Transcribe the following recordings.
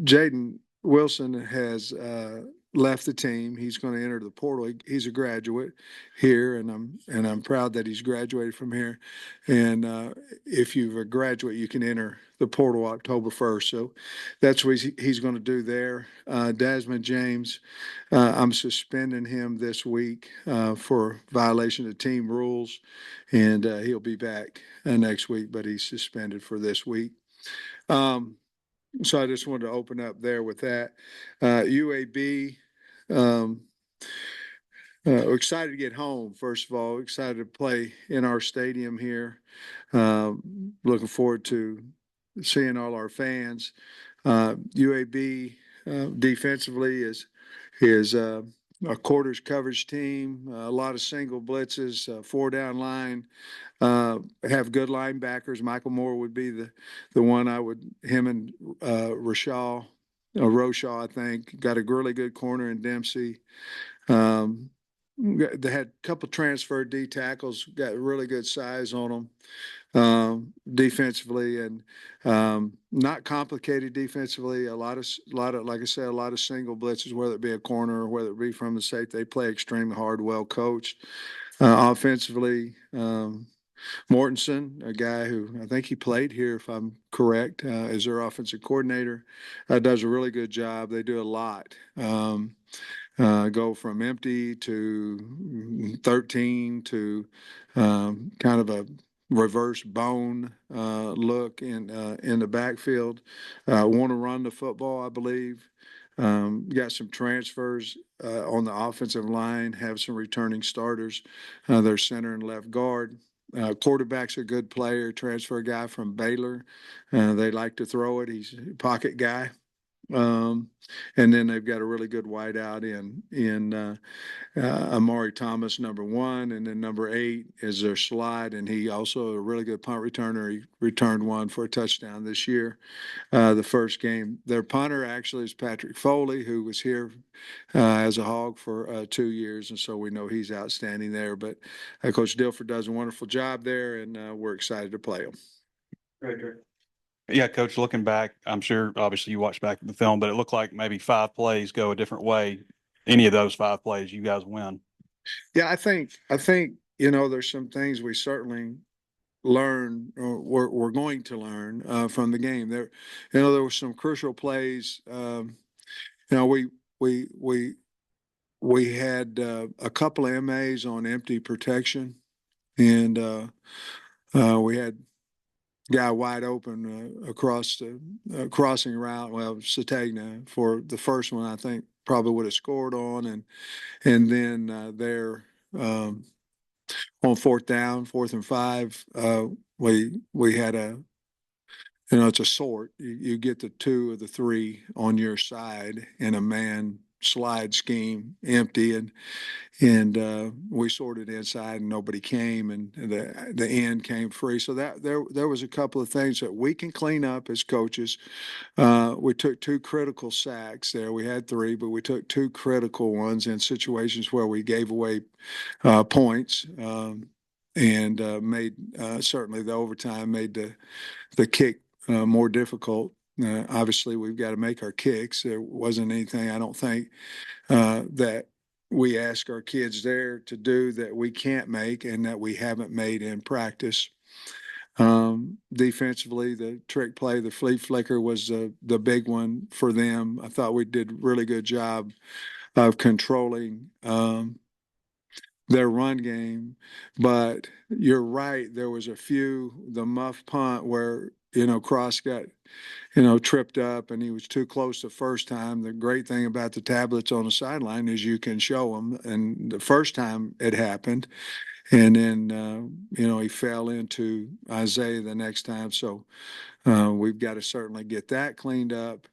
Jaden Wilson has left the team. He's going to enter the portal. He's a graduate here, and I'm proud that he's graduated from here. And if you're a graduate, you can enter the portal October 1st. So that's what he's going to do there. Desmond James, I'm suspending him this week for violation of team rules, and he'll be back next week, but he's suspended for this week. So I just wanted to open up there with that. UAB, um, excited to get home, first of all. Excited to play in our stadium here. Looking forward to seeing all our fans. UAB defensively is a quarters coverage team, a lot of single blitzes, four down line. Have good linebackers. Michael Moore would be the one him and Roshaw, I think, got a really good corner in Dempsey. They had a couple transfer D tackles, got really good size on them defensively, and not complicated defensively. A lot of, like I said, a lot of single blitzes, whether it be a corner or whether it be from the safety. They play extremely hard, well coached. Offensively, Mortensen, a guy who I think he played here, if I'm correct, is their offensive coordinator, does a really good job. They do a lot. Go from empty to 13 to kind of a reverse bone look in the backfield. Want to run the football, I believe. Got some transfers on the offensive line, have some returning starters. Their center and left guard. Quarterback's a good player, transfer guy from Baylor. They like to throw it. He's a pocket guy. And then they've got a really good wideout in Amari Thomas, number 1, and then number 8 is their slide, and he also a really good punt returner. He returned one for a touchdown this year. The first game, their punter actually is Patrick Foley, who was here as a Hog for 2 years, and so we know he's outstanding there. But Coach Dilford does a wonderful job there, and we're excited to play him. Great. Yeah, Coach, looking back, I'm sure obviously you watched back the film, but it looked like maybe 5 plays go a different way. Any of those 5 plays, you guys win. Yeah, I think there's some things we certainly learn or we're going to learn from the game. There were some crucial plays. We had a couple of MAs on empty protection, and we had guy wide open across the crossing route. Well, Satagna for the first one, I think probably would have scored on, and then there on 4th down, 4th and 5, we had it's a sort. You get the 2 of the 3 on your side in a man slide scheme, empty, and we sorted inside and nobody came, and the end came free. So that there was a couple of things that we can clean up as coaches. We took 2 critical sacks there. We had 3, but we took 2 critical ones in situations where we gave away points, and made certainly the overtime made the kick more difficult. Obviously, we've got to make our kicks. There wasn't anything, I don't think, that we ask our kids there to do that we can't make and that we haven't made in practice. Defensively, the trick play, the flea flicker was the big one for them. I thought we did a really good job of controlling their run game. But you're right, there was a few, the muff punt where, Cross got, tripped up and he was too close the first time. The great thing about the tablets on the sideline is you can show them. And the first time it happened, and then, he fell into Isaiah the next time. So we've got to certainly get that cleaned up.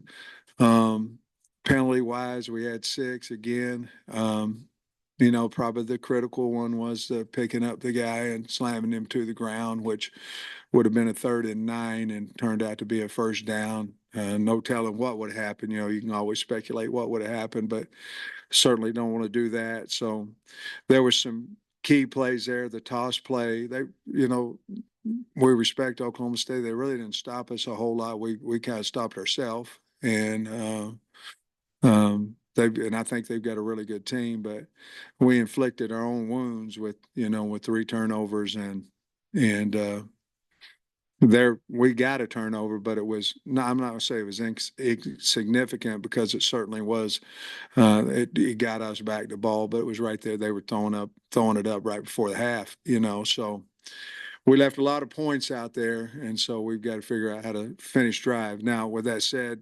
Penalty wise, we had 6 again. Probably the critical one was picking up the guy and slamming him to the ground, which would have been a 3rd and 9 and turned out to be a first down. No telling what would happen. You can always speculate what would have happened, but certainly don't want to do that. So there were some key plays there. The toss play, we respect Oklahoma State. They really didn't stop us a whole lot. We kind of stopped ourselves. and and I think they've got a really good team, but we inflicted our own wounds with, with 3 turnovers and there we got a turnover, but it was no, I'm not gonna say it was insignificant because it certainly was. It got us back the ball, but it was right there. They were throwing it up right before the half, so we left a lot of points out there, and so we've got to figure out how to finish drive. Now, with that said,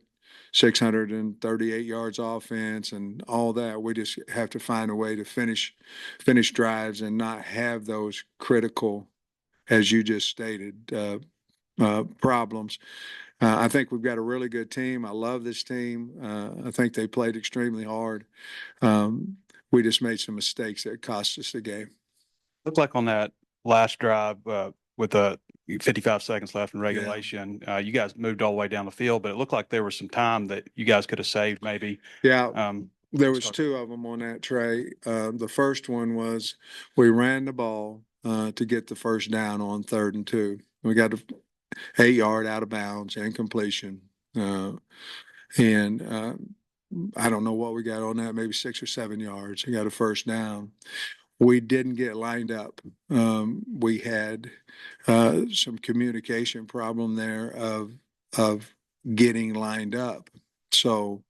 638 yards offense and all that, we just have to find a way to finish drives and not have those critical, as you just stated, problems. I think we've got a really good team. I love this team. I think they played extremely hard. We just made some mistakes that cost us the game. Looked like on that last drive with 55 seconds left in regulation, you guys moved all the way down the field, but it looked like there was some time that you guys could have saved maybe. Yeah. There was 2 of them on that, Trey. The first one was we ran the ball to get the first down on 3rd and 2. We got a 8-yard out of bounds incompletion. And I don't know what we got on that, maybe 6 or 7 yards. We got a first down. We didn't get lined up. We had some communication problem there of getting lined up. So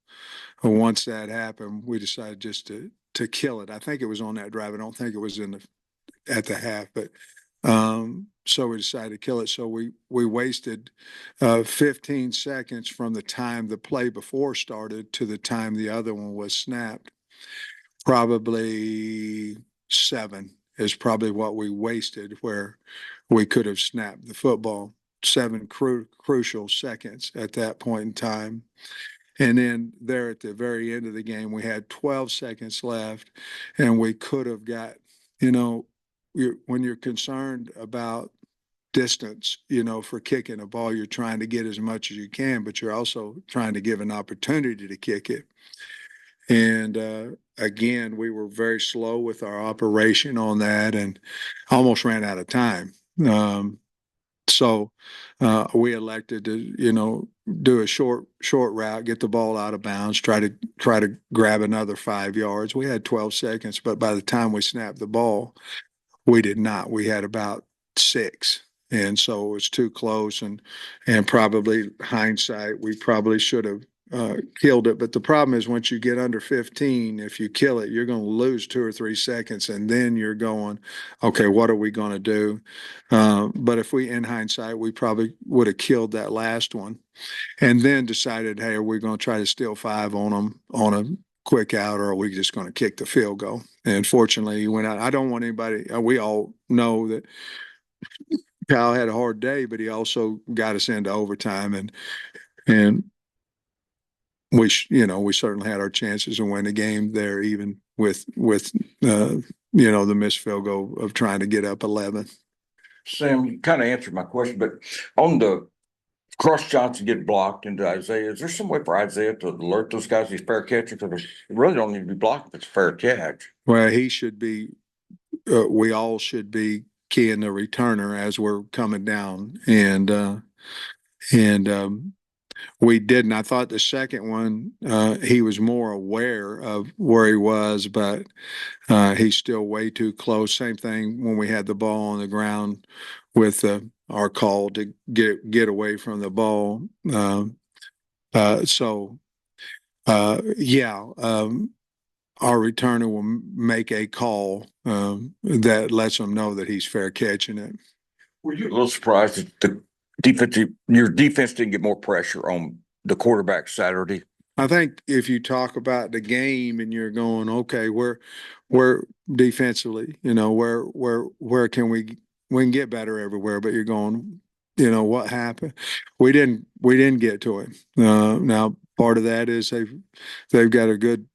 once that happened, we decided just to kill it. I think it was on that drive. I don't think it was at the half, but so we decided to kill it. So we wasted 15 seconds from the time the play before started to the time the other one was snapped. Probably 7 is probably what we wasted where we could have snapped the football. 7 crucial seconds at that point in time. And then there at the very end of the game, we had 12 seconds left, and we could have got, when you're concerned about distance, for kicking a ball, you're trying to get as much as you can, but you're also trying to give an opportunity to kick it. And again, we were very slow with our operation on that and almost ran out of time. So we elected to, do a short route, get the ball out of bounds, try to grab another 5 yards. We had 12 seconds, but by the time we snapped the ball, we did not. We had about 6. And so it was too close, and probably hindsight, we probably should have killed it. But the problem is once you get under 15, if you kill it, you're going to lose 2 or 3 seconds, and then you're going, okay, what are we going to do? But if in hindsight, we probably would have killed that last one and then decided, hey, are we going to try to steal 5 on them on a quick out, or are we just going to kick the field goal? And fortunately, he went out. I don't want anybody, we all know that Kyle had a hard day, but he also got us into overtime, and we certainly had our chances to win the game there, even with the missed field goal of trying to get up 11. Sam, you kind of answered my question, but on the Cross Johnson get blocked into Isaiah, is there some way for Isaiah to alert those guys he's fair catching? Because they really don't need to be blocked if it's a fair catch. Well, he should be. We all should be keying the returner as we're coming down, and we didn't. I thought the second one, he was more aware of where he was, but he's still way too close. Same thing when we had the ball on the ground with our call to get away from the ball. Our returner will make a call that lets them know that he's fair catching it. Were you a little surprised that your defense didn't get more pressure on the quarterback Saturday? I think if you talk about the game and you're going, okay, we're defensively, where can we can get better everywhere, but you're going, what happened? We didn't get to it. Now part of that is they've got a good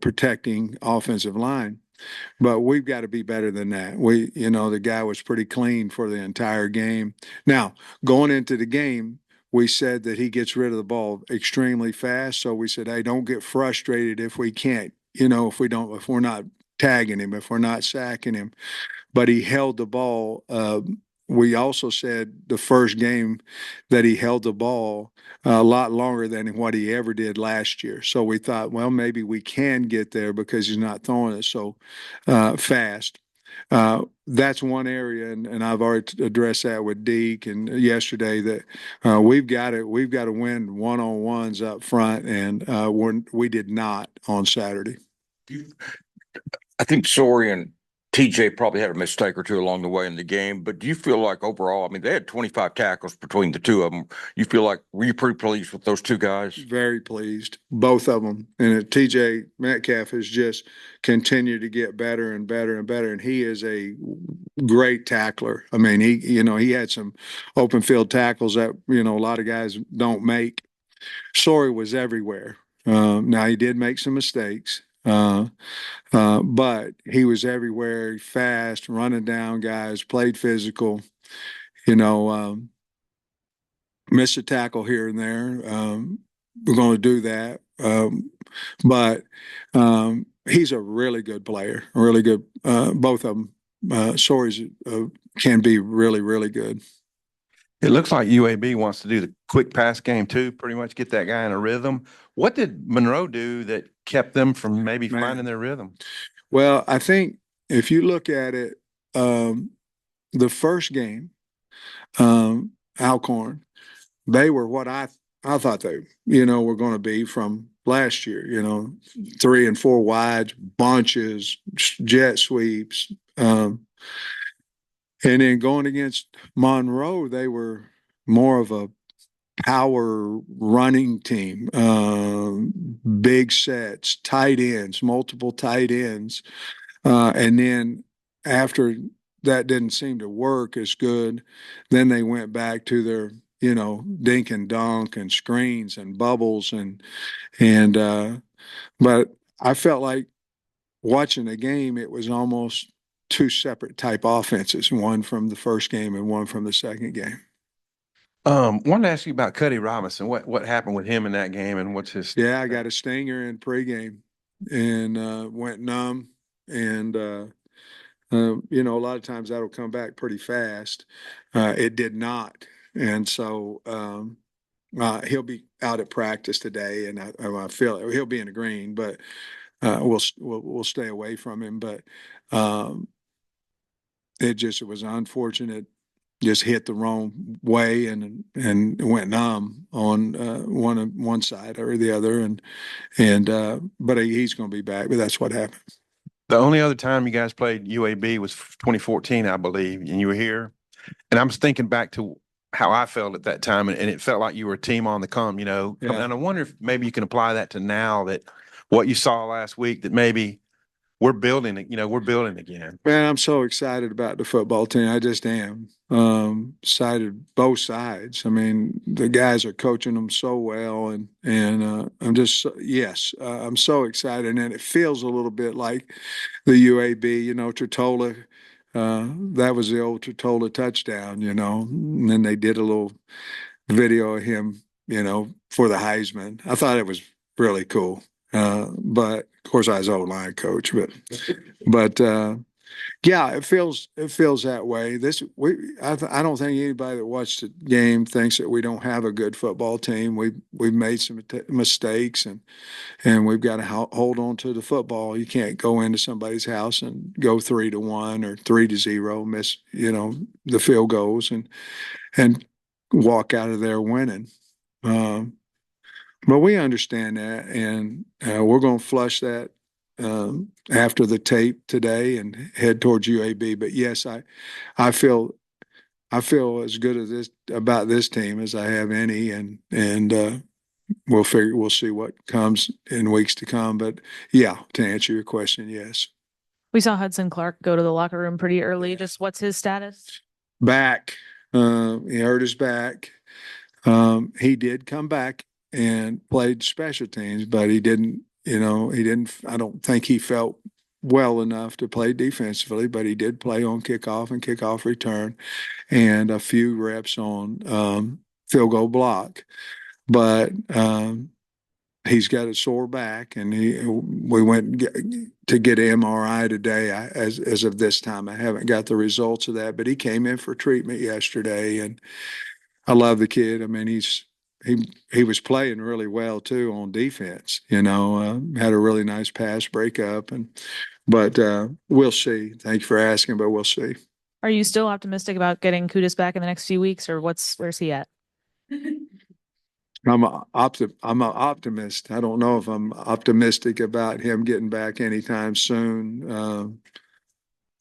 protecting offensive line, but we've got to be better than that. The guy was pretty clean for the entire game. Now, going into the game, we said that he gets rid of the ball extremely fast. So we said, hey, don't get if we can't, if we're not tagging him, if we're not sacking him. But he held the ball we also said the first game that he held the ball a lot longer than what he ever did last year. So we thought, well, maybe we can get there because he's not throwing it so fast. That's one area, and I've already addressed that with Deke and yesterday that we've got to win one-on-ones up front, and we did not on Saturday. I think Sorey and TJ probably had a mistake or two along the way in the game, but do you feel like overall, I mean, they had 25 tackles between the two of them. You feel like, were you pretty pleased with those two guys? Very pleased, both of them. And TJ Metcalf has just continued to get better and better and better. And he is a great tackler. I mean, he had some open field tackles that, a lot of guys don't make. Sorey was everywhere. Now he did make some mistakes. But he was everywhere, fast, running down guys, played physical, missed a tackle here and there. We're going to do that. But he's a really good player, really good. Both of them. Sorey's can be really, really good. It looks like UAB wants to do the quick pass game too, pretty much get that guy in a rhythm. What did Monroe do that kept them from maybe finding their rhythm? Well, I think if you look at it, the first game, Alcorn, they were what I thought they, were going to be from last year, 3 and 4 wides, bunches, jet sweeps. And then going against Monroe, they were more of a power running team, big sets, tight ends, multiple tight ends. And then after that didn't seem to work as good, then they went back to their, dink and dunk and screens and bubbles but I felt like watching the game, it was almost two separate type offenses, one from the first game and one from the second game. Wanted to ask you about Cuddy Robinson. What happened with him in that game, and what's his? Yeah, I got a stinger in pregame and went numb, and a lot of times that'll come back pretty fast. It did not, and so he'll be out at practice today, and I feel he'll be in the green, but we'll stay away from him. But it was unfortunate. Just hit the wrong way and went numb on one side or the other, but he's going to be back. But that's what happened. The only other time you guys played UAB was 2014, I believe, and you were here. And I was thinking back to how I felt at that time, and it felt like you were a team on the come. Yeah. And I wonder if maybe you can apply that to now, that what you saw last week, that maybe we're building again. Man, I'm so excited about the football team. I just am. Excited both sides. I mean, the guys are coaching them so well, and I'm just I'm so excited, and it feels a little bit like the UAB. Tortola. That was the old Tortola touchdown. And then they did a little video of him. For the Heisman. I thought it was really cool. But of course I was O-line coach, but yeah, it feels that way. I don't think anybody that watched the game thinks that we don't have a good football team. We've made some mistakes, and we've got to hold on to the football. You can't go into somebody's house and go 3-1 or 3-0, miss the field goals and walk out of there winning. But we understand that, and we're going to flush that after the tape today and head towards UAB. But yes, I feel as good about this team as I have any, and we'll see what comes in weeks to come. But yeah, to answer your question, yes. We saw Hudson Clark go to the locker room pretty early. Just what's his status? Back. He hurt his back. He did come back and played special teams, but he didn't, I don't think he felt well enough to play defensively, but he did play on kickoff and kickoff return and a few reps on field goal block. But he's got a sore back, and we went to get an MRI today. As of this time, I haven't got the results of that, but he came in for treatment yesterday, and I love the kid. I mean, he was playing really well too on defense. Had a really nice pass breakup, but we'll see. Thank you for asking, but we'll see. Are you still optimistic about getting Kudus back in the next few weeks, or where's he at? I'm an optimist. I don't know if I'm optimistic about him getting back anytime soon.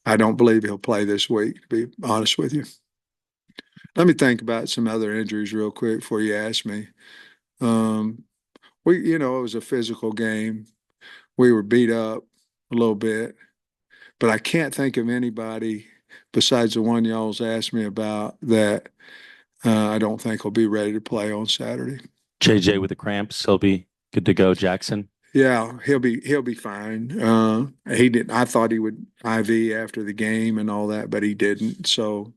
I don't believe he'll play this week, to be honest with you. Let me think about some other injuries real quick before you ask me. It was a physical game. We were beat up a little bit, but I can't think of anybody besides the one y'all's asked me about that I don't think will be ready to play on Saturday. JJ with the cramps, he'll be good to go. Jackson. Yeah, he'll be fine. He didn't. I thought he would IV after the game and all that, but he didn't. So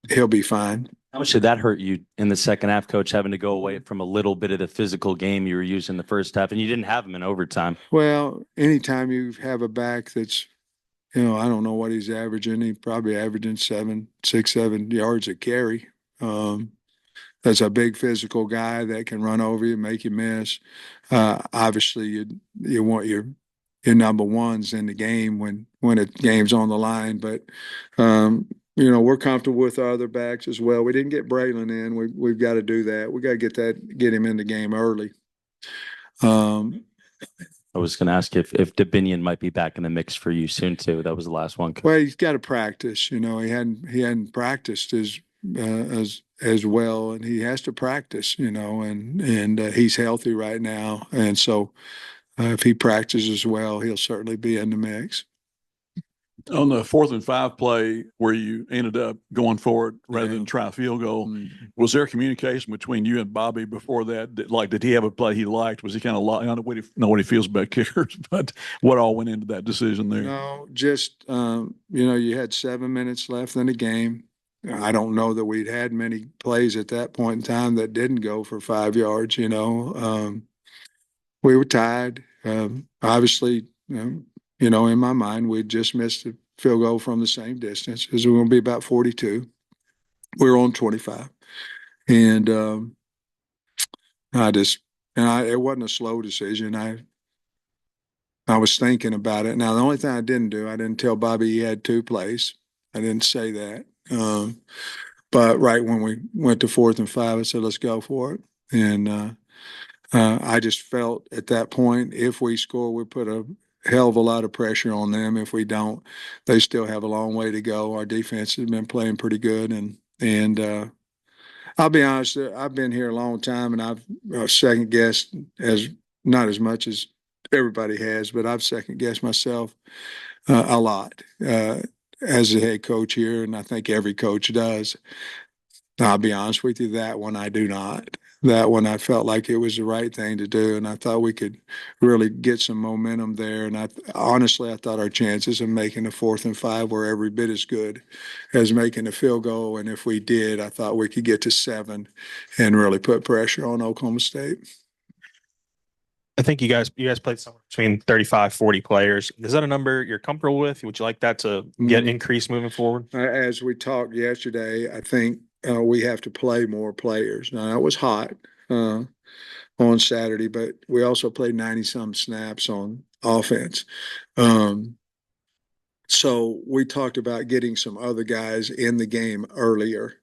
he'll be fine. How much did that hurt you in the second half, Coach, having to go away from a little bit of the physical game you were using the first half, and you didn't have him in overtime? Well, anytime you have a back that's, I don't know what he's averaging. He's probably averaging 6, 7 yards a carry. That's a big physical guy that can run over you, make you miss. Obviously, you want your number ones in the game when a game's on the line. But we're comfortable with our other backs as well. We didn't get Braylon in. We've got to do that. We got to get him in the game early. I was going to ask if Dabinian might be back in the mix for you soon too. That was the last one. Well, he's got to practice. He hadn't practiced as well, and he has to practice. And he's healthy right now, and so if he practices well, he'll certainly be in the mix. On the 4th and 5 play where you ended up going for it rather than try a field goal, was there communication between you and Bobby before that? Did he have a play he liked? Was he kind of I don't know what he feels about kickers, but what all went into that decision there? No, just you had 7 minutes left in the game. I don't know that we'd had many plays at that point in time that didn't go for 5 yards. We were tied. Obviously, in my mind, we'd just missed a field goal from the same distance. It was going to be about 42. We were on 25. And it wasn't a slow decision. I was thinking about it. Now, the only thing I didn't tell Bobby he had 2 plays. I didn't say that. But right when we went to 4th and 5, I said, let's go for it. And I just felt at that point, if we score, we put a hell of a lot of pressure on them. If we don't, they still have a long way to go. Our defense has been playing pretty good. And I'll be honest, I've been here a long time, and I've second guessed not as much as everybody has, but I've second guessed myself a lot as a head coach here, and I think every coach does. I'll be honest with you, that one I do not. That one I felt like it was the right thing to do, and I thought we could really get some momentum there. And honestly, I thought our chances of making a 4th and 5 were every bit as good as making a field goal. And if we did, I thought we could get to 7 and really put pressure on Oklahoma State. I think you guys played somewhere between 35, 40 players. Is that a number you're comfortable with? Would you like that to get increased moving forward? As we talked yesterday, I think we have to play more players. Now, it was hot on Saturday, but we also played 90-some snaps on offense. So we talked about getting some other guys in the game earlier.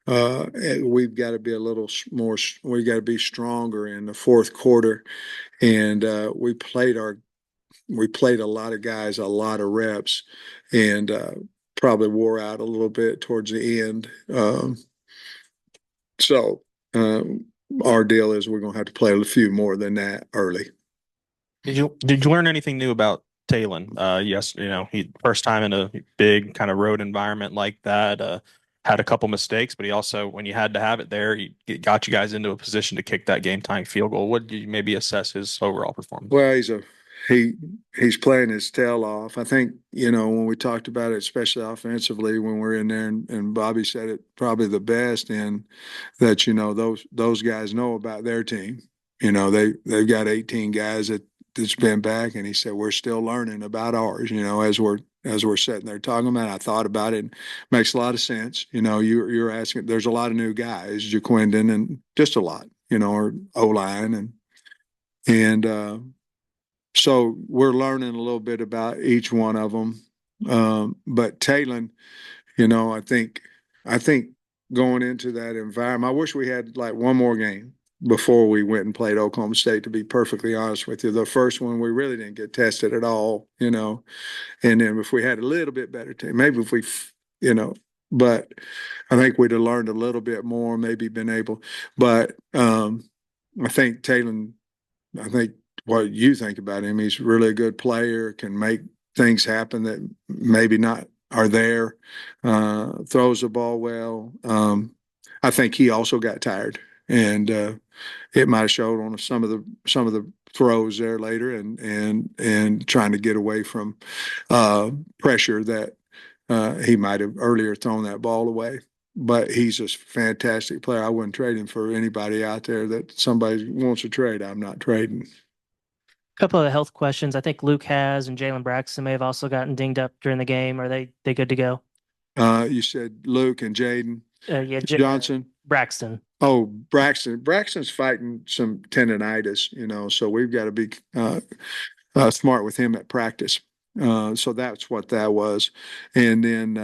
We've got to be a little more. We got to be stronger in the 4th quarter, and we played a lot of guys, a lot of reps, and probably wore out a little bit towards the end. So our deal is we're going to have to play a few more than that early. Did you learn anything new about Talon? Yes, he first time in a big kind of road environment like that. Had a couple mistakes, but he also, when you had to have it there, he got you guys into a position to kick that game-tying field goal. What did you maybe assess his overall performance? Well, he's playing his tail off. I think, when we talked about it, especially offensively, when we're in there, and Bobby said it probably the best, in that, those guys know about their team. You know, they've got 18 guys that's been back, and he said we're still learning about ours. You know, as we're sitting there talking about it, I thought about it. And makes a lot of sense. You know, you're asking. There's a lot of new guys, Jaquindon, and just a lot. You know, or O-line and so we're learning a little bit about each one of them. But Talon, you know, I think going into that environment, I wish we had like one more game before we went and played Oklahoma State, to be perfectly honest with you. The first one, we really didn't get tested at all, you know. And then if we had a little bit better team, maybe if we, you know, but I think we'd have learned a little bit more, maybe been able, but I think Talon, I think what you think about him, he's really a good player, can make things happen that maybe not are there, throws the ball well. I think he also got tired, and it might have showed on some of the throws there later, and trying to get away from pressure that he might have earlier thrown that ball away. But he's a fantastic player. I wouldn't trade him for anybody out there that somebody wants to trade. I'm not trading. Couple of the health questions. I think Luke has, and Jalen Braxton may have also gotten dinged up during the game. Are they good to go? You said Luke and Jaden Yeah, Johnson. Braxton. Oh, Braxton. Braxton's fighting some tendonitis, you know, so we've got to be smart with him at practice. So that's what that was. And then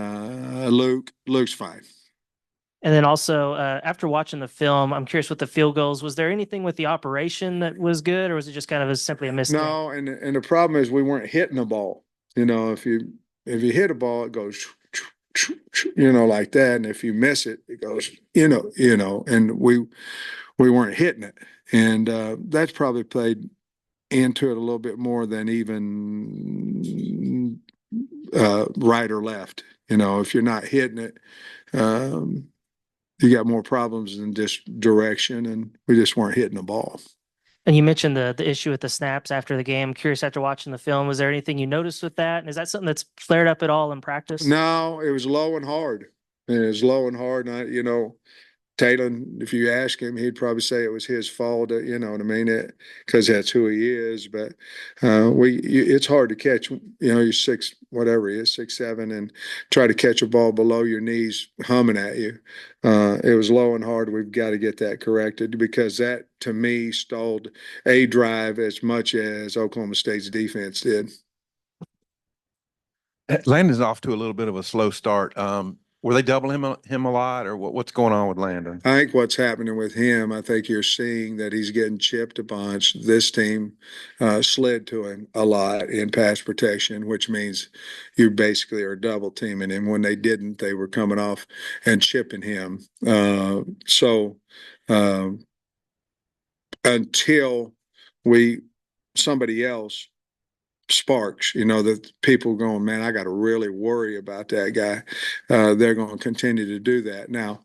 Luke's fine. And then also, after watching the film, I'm curious with the field goals. Was there anything with the operation that was good, or was it just kind of simply a mistake? No, and the problem is we weren't hitting the ball. You know, if you hit a ball, it goes, you know, like that, and if you miss it, it goes, you know, and we weren't hitting it, and that's probably played into it a little bit more than even right or left. You know, if you're not hitting it, you got more problems than just direction, and we just weren't hitting the ball. And you mentioned the issue with the snaps after the game. I'm curious, after watching the film, was there anything you noticed with that? And is that something that's flared up at all in practice? No, it was low and hard. It was low and hard. And you know, Taylor, if you ask him, he'd probably say it was his fault. You know what I mean? Because that's who he is. But it's hard to catch. You know, you're six, whatever he is, 6'7", and try to catch a ball below your knees humming at you. It was low and hard. We've got to get that corrected, because that, to me, stalled a drive as much as Oklahoma State's defense did. Landon's off to a little bit of a slow start. Were they doubling him a lot, or what's going on with Landon? I think what's happening with him, I think you're seeing that he's getting chipped a bunch. This team slid to him a lot in pass protection, which means you basically are double teaming him. When they didn't, they were coming off and chipping him. So until somebody else sparks, you know, that people going, man, I got to really worry about that guy. They're going to continue to do that. Now,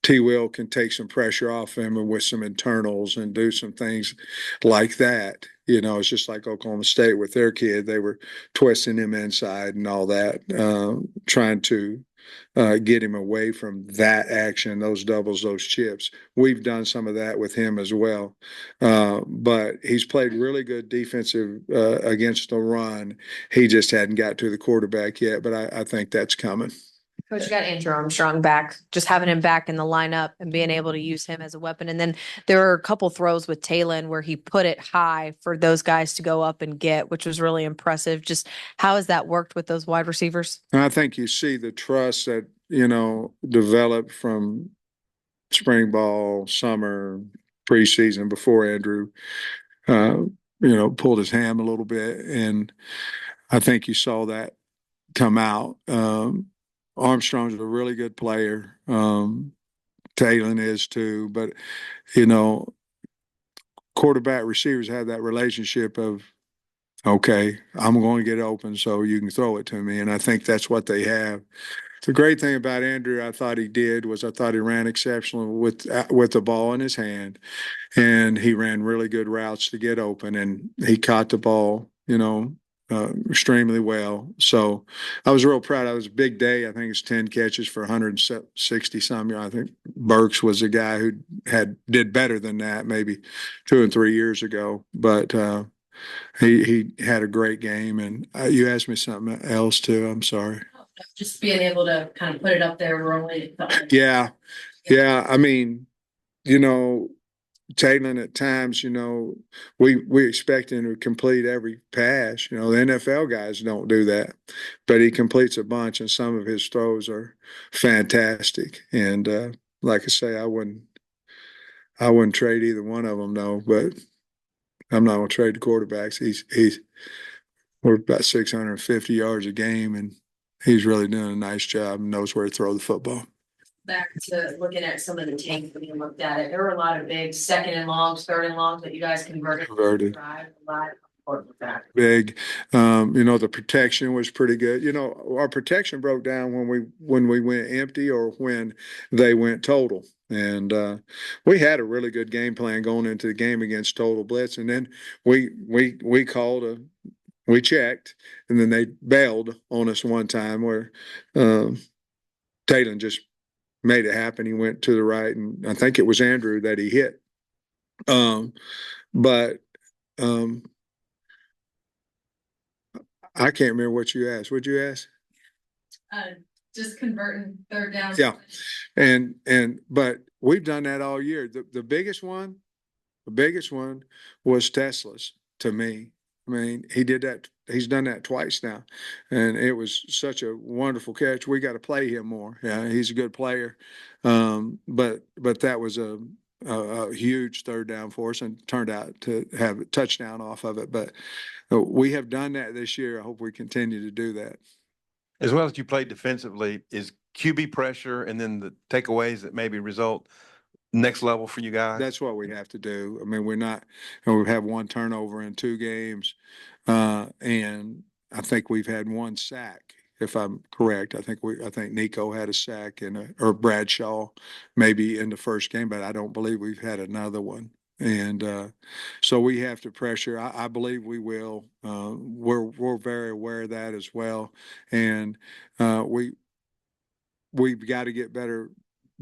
T. Will can take some pressure off him with some internals and do some things like that. You know, it's just like Oklahoma State with their kid. They were twisting him inside and all that, trying to get him away from that action, those doubles, those chips. We've done some of that with him as well. But he's played really good defensive against the run. He just hadn't got to the quarterback yet, but I think that's coming. Coach, you got Andrew Armstrong back, just having him back in the lineup and being able to use him as a weapon. And then there were a couple throws with Talon where he put it high for those guys to go up and get, which was really impressive. Just how has that worked with those wide receivers? And I think you see the trust that, you know, developed from spring ball, summer, preseason, before Andrew, you know, pulled his ham a little bit. And I think you saw that come out. Armstrong's a really good player. Talon is too, but you know, quarterback receivers have that relationship of, okay, I'm going to get open so you can throw it to me. And I think that's what they have. The great thing about Andrew, I thought he ran exceptionally with the ball in his hand, and he ran really good routes to get open, and he caught the ball, you know, extremely well. So I was real proud. I was a big day. I think it's 10 catches for 160 some. I think Burks was a guy who did better than that maybe 2 and 3 years ago. But he had a great game. And you asked me something else too. I'm sorry. Just being able to kind of put it up there early. Yeah. Yeah. I mean, you know, Taylor at times, we expect him to complete every pass. The NFL guys don't do that, but he completes a bunch, and some of his throws are fantastic. And like I say, I wouldn't trade either one of them, though. But I'm not going to trade the quarterbacks. We're about 650 yards a game, and he's really doing a nice job and knows where to throw the football. Back to looking at some of the tape when you looked at it, there were a lot of big second and longs, third and longs that you guys converted. Drive, a lot of that. Big, the protection was pretty good. Our protection broke down when we went empty or when they went total. And we had a really good game plan going into the game against total blitz. And then we checked, and then they bailed on us one time where Taylor just made it happen. He went to the right, and I think it was Andrew that he hit. But I can't remember what you asked. What'd you ask? Just converting third down. Yeah, but we've done that all year. The biggest one was Tesla's to me. I mean, he did that. He's done that twice now, and it was such a wonderful catch. We got to play him more. Yeah, he's a good player, but that was a huge third down for us, and turned out to have a touchdown off of it. But we have done that this year. I hope we continue to do that. As well as you played defensively, is QB pressure and then the takeaways that maybe result next level for you guys? That's what we have to do. I mean, we have one turnover in 2 games, and I think we've had 1 sack, if I'm correct. I think Nico had a sack or Bradshaw maybe in the first game, but I don't believe we've had another one. And so we have to pressure. I believe we will. We're very aware of that as well, and we've got to get better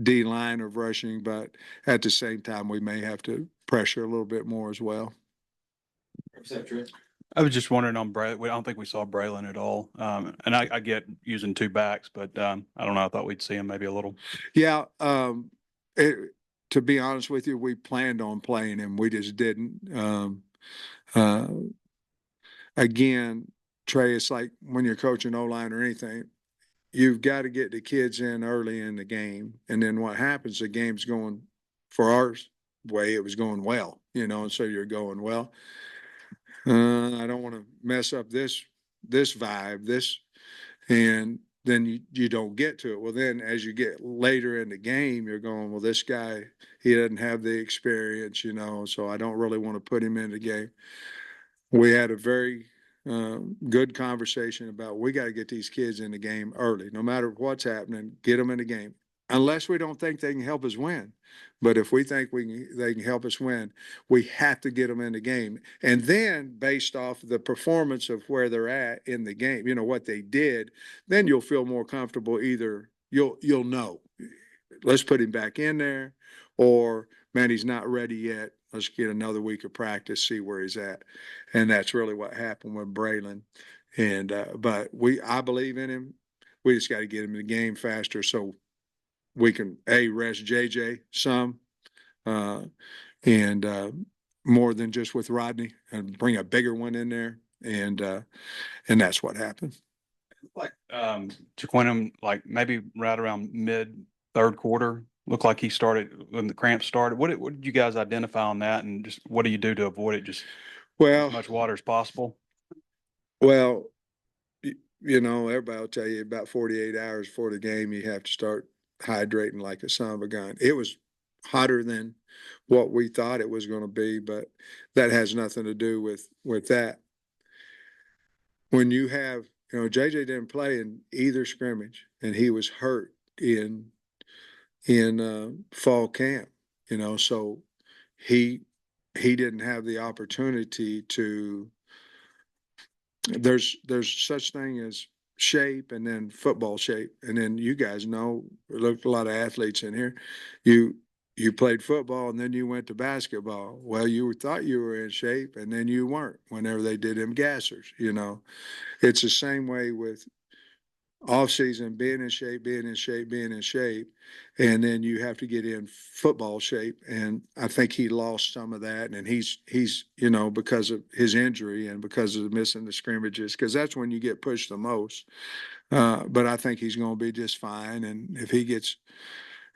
D line of rushing, but at the same time, we may have to pressure a little bit more as well. I was just wondering on Braylon. I don't think we saw Braylon at all. And I get using 2 backs, but I don't know. I thought we'd see him maybe a little. Yeah. To be honest with you, we planned on playing him. We just didn't. Again, Trey, it's like when you're coaching O-line or anything, you've got to get the kids in early in the game. And then what happens, the game's going, for our way, it was going well, and so you're going, well, I don't want to mess up this vibe, and then you don't get to it. Well, then as you get later in the game, you're going, well, this guy, he doesn't have the experience, so I don't really want to put him in the game. We had a very good conversation about we got to get these kids in the game early, no matter what's happening, get them in the game, unless we don't think they can help us win. But if we think they can help us win, we have to get them in the game. And then based off the performance of where they're at in the game, what they did, then you'll feel more comfortable. Either you'll know, let's put him back in there, or man, he's not ready yet. Let's get another week of practice, see where he's at. And that's really what happened with Braylon. And but I believe in him. We just got to get him in the game faster so we can rest JJ some, and more than just with Rodney, and bring a bigger one in there. And that's what happened. Like Jaquinham, like maybe right around mid third quarter, looked like he started when the cramps started. What did you guys identify on that, and just what do you do to avoid it? Just as much water as possible. Well, everybody will tell you about 48 hours before the game, you have to start hydrating like a son of a gun. It was hotter than what we thought it was going to be, but that has nothing to do with that. When you have, JJ didn't play in either scrimmage, and he was hurt in fall camp, so he didn't have the opportunity to there's such thing as shape and then football shape. And then you guys know, look, a lot of athletes in here, you played football and then you went to basketball. Well, thought you were in shape and then you weren't whenever they did them gassers, you know. It's the same way with off season, being in shape, being in shape, being in shape, and then you have to get in football shape. And I think he lost some of that, and he's you know, because of his injury and because of missing the scrimmages, because that's when you get pushed the most. But I think he's going to be just fine. And if he gets,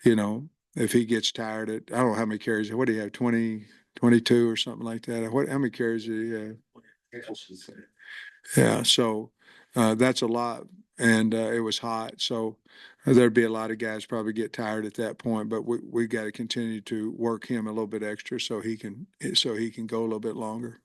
you know, if he gets tired at, I don't know how many carries. What do you have? 20, 22 or something like that. How many carries did he have? Yeah, so that's a lot, and it was hot, so there'd be a lot of guys probably get tired at that point. But we got to continue to work him a little bit extra so he can go a little bit longer.